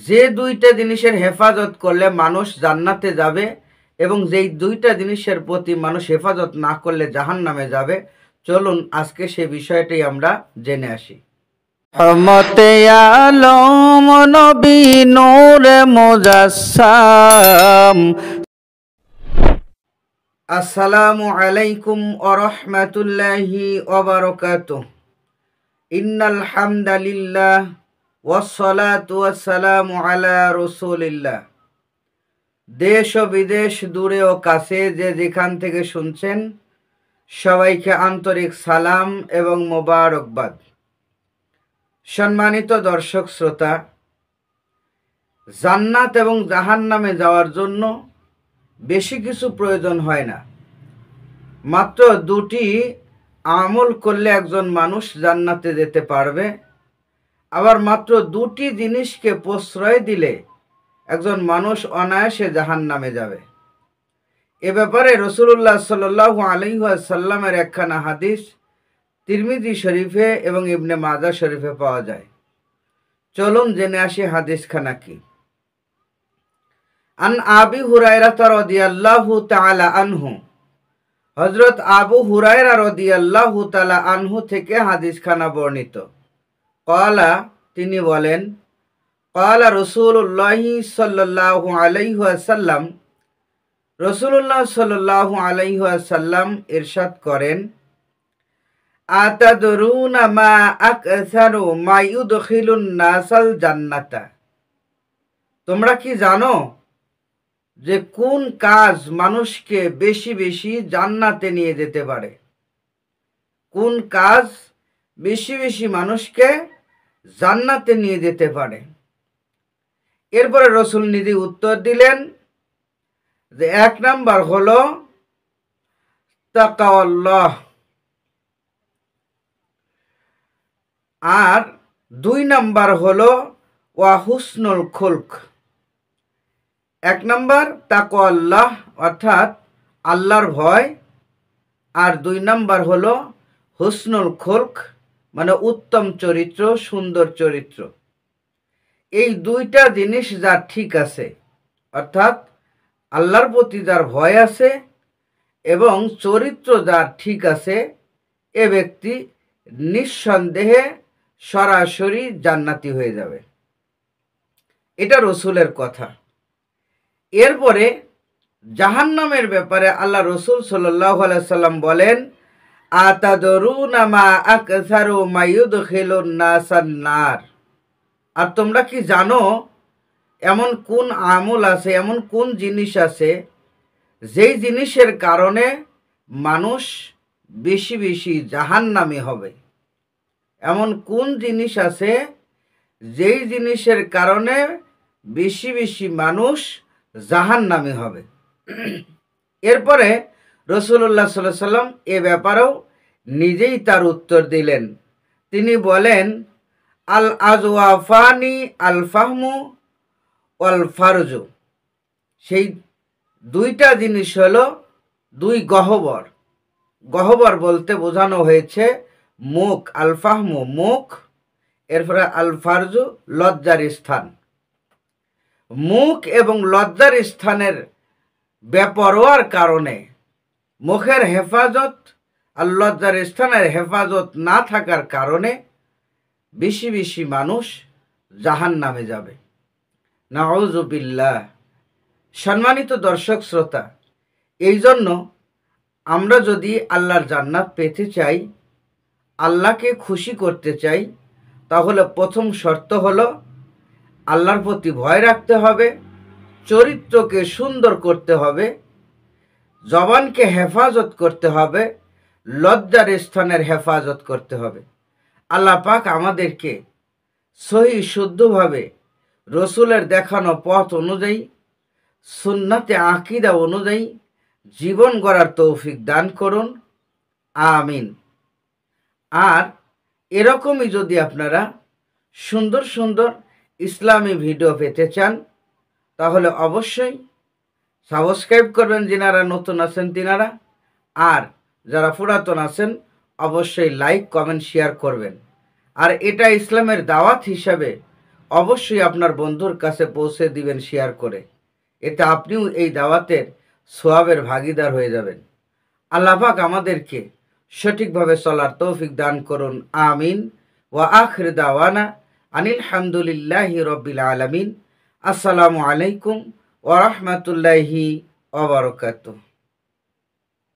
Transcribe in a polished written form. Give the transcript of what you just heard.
যে দুইটা জিনিসের হেফাজত করলে মানুষ জান্নাতে যাবে এবং যেই দুইটা জিনিসের প্রতি মানুষ হেফাজত না করলে জাহান্নামে যাবে, চলুন আজকে সে বিষয়টাই আমরা জেনে আসি। রহমতে আলম নবী নূরে মুজাসসাম। আসসালামু আলাইকুম ওয়া রাহমাতুল্লাহি ওয়া বারাকাতুহু। ইন্নাল হামদালিল্লাহ ওয়াসসালাতু ওয়াসসালামু আলা রাসূলিল্লাহ। দেশ ও বিদেশ, দূরে ও কাছে যে যেখান থেকে শুনছেন, সবাইকে আন্তরিক সালাম এবং মোবারকবাদ। সম্মানিত দর্শক শ্রোতা, জান্নাত এবং জাহান্নামে যাওয়ার জন্য বেশি কিছু প্রয়োজন হয় না। মাত্র দুটি আমল করলে একজন মানুষ জান্নাতে যেতে পারবে। আবার মাত্র দুটি জিনিসকে প্রশ্রয় দিলে একজন মানুষ অনায়াসে জাহান্নামে যাবে। এ ব্যাপারে রাসূলুল্লাহ সাল্লাল্লাহু আলাইহি ওয়াসাল্লামের একখানা হাদিস তিরমিজি শরীফে এবং ইবনে মাজাহ শরীফে পাওয়া যায়। চলুন জেনে আসি হাদিসখানা কি। আন আবি হুরায়রা রাদিয়াল্লাহু তাআলা আনহু, হযরত আবু হুরায়রা রাদিয়াল্লাহু তাআলা আনহু থেকে হাদিসখানা বর্ণিত। ক্বালা, তিনি বলেন, ক্বালা রাসূলুল্লাহ সাল্লাল্লাহু আলাইহি ওয়াসাল্লাম, রাসূলুল্লাহ সাল্লাল্লাহু আলাইহি ওয়াসাল্লাম ইরশাদ করেন, আতাদরুনা মা আকসারু মা ইউদখিলুন নাসাল জান্নাতা। তোমরা কি জানো যে কোন কাজ মানুষকে বেশি বেশি জান্নাতে নিয়ে যেতে পারে? কোন কাজ বেশি বেশি মানুষকে জান্নাতে নিয়ে যেতে পারে? এরপরে রাসূল নিজে উত্তর দিলেন যে এক নাম্বার হলো তাকওয়াল্লাহ, আর দুই নাম্বার হলো ওয়া হুসনুল খুলক। এক নাম্বার তাকওয়াল্লাহ অর্থাৎ আল্লাহর ভয়, আর দুই নাম্বার হলো হুসনুল খুলক মানে উত্তম চরিত্র, সুন্দর চরিত্র। এই দুইটা জিনিস যার ঠিক আছে, অর্থাৎ আল্লাহর প্রতি যার ভয় আছে এবং চরিত্র যার ঠিক আছে, এ ব্যক্তি নিঃসন্দেহে সরাসরি জান্নাতি হয়ে যাবে। এটা রাসূলের কথা। এরপরে জাহান্নামের ব্যাপারে আল্লাহ রাসূল সাল্লাল্লাহু আলাইহি সাল্লাম বলেন, আতাদরুনা মা আকসারু মা ইউদখিলুন নাসান নার। আর তোমরা কি জানো এমন কোন আমল আছে, এমন কোন জিনিস আছে যেই জিনিসের কারণে মানুষ বেশি বেশি জাহান্নামী হবে? এমন কোন জিনিস আছে যেই জিনিসের কারণে বেশি বেশি মানুষ জাহান্নামী হবে? এরপরে রাসূলুল্লাহ সাল্লাল্লাহু আলাইহি সাল্লাম এ ব্যাপারেও নিজেই তার উত্তর দিলেন। তিনি বলেন, আল আজওয়াফানি আল ফাহমু ওয়াল ফারজু। সেই দুইটা জিনিস হলো দুই গহ্বর। গহ্বর বলতে বোঝানো হয়েছে মুখ, আল ফাহমু মুখ, এরপরে আল ফারজু লজ্জার স্থান। মুখ এবং লজ্জার স্থানের বেপরোয়ার কারণে, মুখের হেফাজত আর লজ্জার স্থানের হেফাজত না থাকার কারণে বেশি বেশি মানুষ জাহান্নামে যাবে। নাউযু বিল্লাহ। সম্মানিত দর্শক শ্রোতা, এই জন্য আমরা যদি আল্লাহর জান্নাত পেতে চাই, আল্লাহকে খুশি করতে চাই, তাহলে প্রথম শর্ত হলো আল্লাহর প্রতি ভয় রাখতে হবে, চরিত্রকে সুন্দর করতে হবে, জবানকে হেফাজত করতে হবে, লজ্জার স্থানের হেফাজত করতে হবে। আল্লাহ পাক আমাদেরকে সহি শুদ্ধভাবে রসুলের দেখানো পথ অনুযায়ী, সুন্নাতে আকীদা অনুযায়ী জীবন গড়ার তৌফিক দান করুন, আমিন। আর এরকমই যদি আপনারা সুন্দর সুন্দর ইসলামী ভিডিও পেতে চান, তাহলে অবশ্যই সাবস্ক্রাইব করবেন যিনারা নতুন আছেন তিনারা, আর যারা পুরাতন আছেন অবশ্যই লাইক, কমেন্ট, শেয়ার করবেন। আর এটা ইসলামের দাওয়াত হিসাবে অবশ্যই আপনার বন্ধুর কাছে পৌঁছে দিবেন শেয়ার করে। এতে আপনিও এই দাওয়াতের সোয়াবের ভাগীদার হয়ে যাবেন। আল্লাহ পাক আমাদেরকে সঠিকভাবে চলার তৌফিক দান করুন, আমিন। ওয়া আখির দাওয়ানা আনিল হামদুলিল্লাহি রব্বিল আলামিন। আসসালামু আলাইকুম ওয়া রাহমাতুল্লাহি ওয়া বারাকাতুহু।